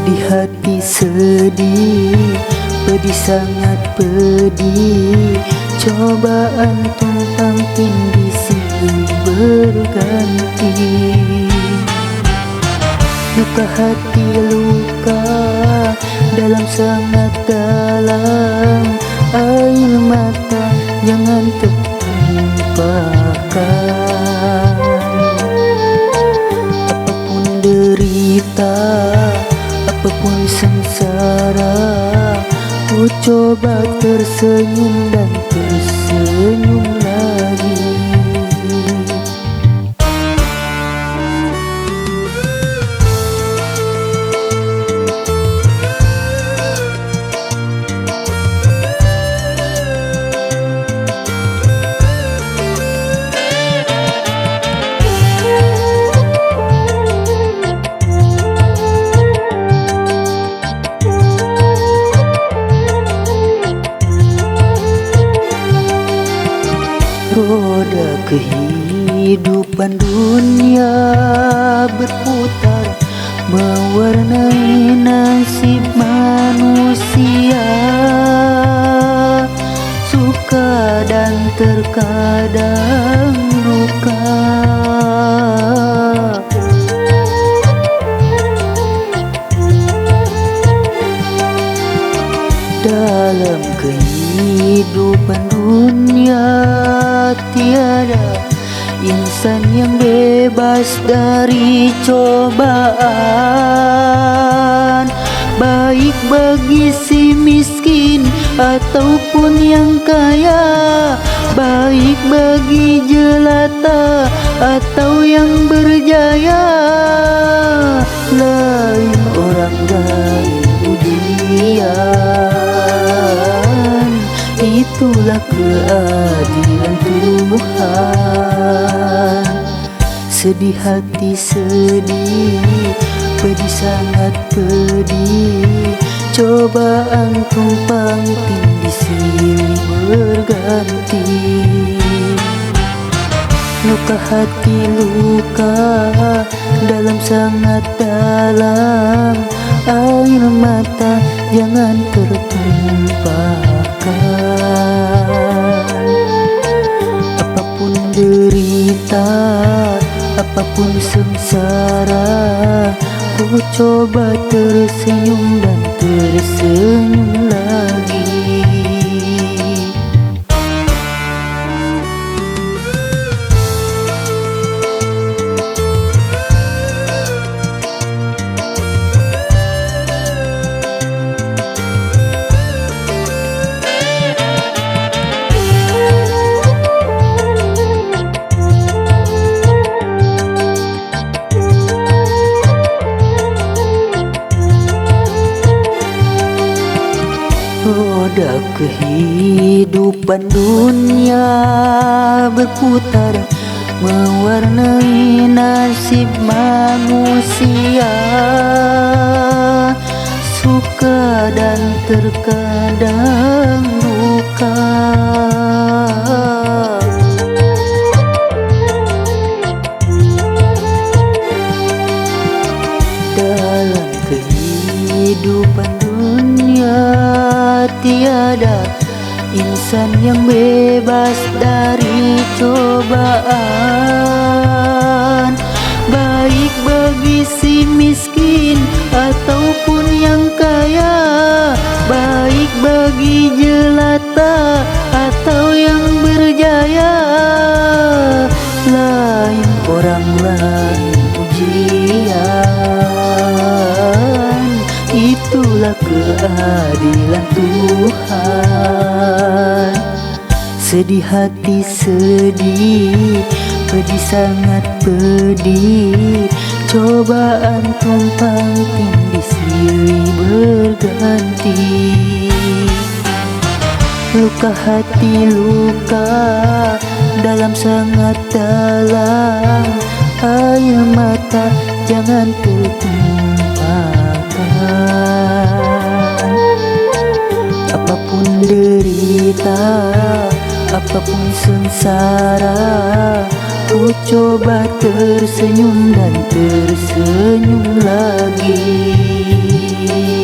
Sedih hati sedih, pedih sangat pedih. Cobaan tumpang tindih silih berganti. Luka hati luka dalam sangat dalam. Air mata jangan tertumpahkan. Apapun derita, apapun sengsara, ku coba tersenyum dan tersenyum lagi. Roda kehidupan dunia berputar, mewarnai nasib manusia. Suka dan terkadang duka. Dalam kehidupan dunia tiada insan yang bebas dari cobaan. Baik bagi si miskin ataupun yang kaya, baik bagi jelata atau yang berjaya. Lain orang lain ujian, itulah keadilan Tuhan. Sedih hati sedih, pedih sangat pedih. Cobaan tumpang tindih silih berganti. Luka hati luka dalam sangat dalam. Air mata jangan tertumpahkan. Apapun derita, apapun sengsara, ku coba tersenyum dan tersenyum lagi. Roda kehidupan dunia berputar, mewarnai nasib manusia. Suka dan terkadang duka. Dalam kehidupan dunia tiada insan yang bebas dari cobaan. Baik bagi si miskin ataupun yang kaya, baik bagi jelata atau yang berjaya. Lain orang lain ujian, itulah keadilan Tuhan. Sedih hati sedih, pedih sangat pedih. Cobaan tumpang tindih silih berganti. Luka hati luka dalam sangat dalam. Air mata jangan tertumpahkan. Apapun derita, apapun sengsara, ku coba tersenyum dan tersenyum lagi. hati.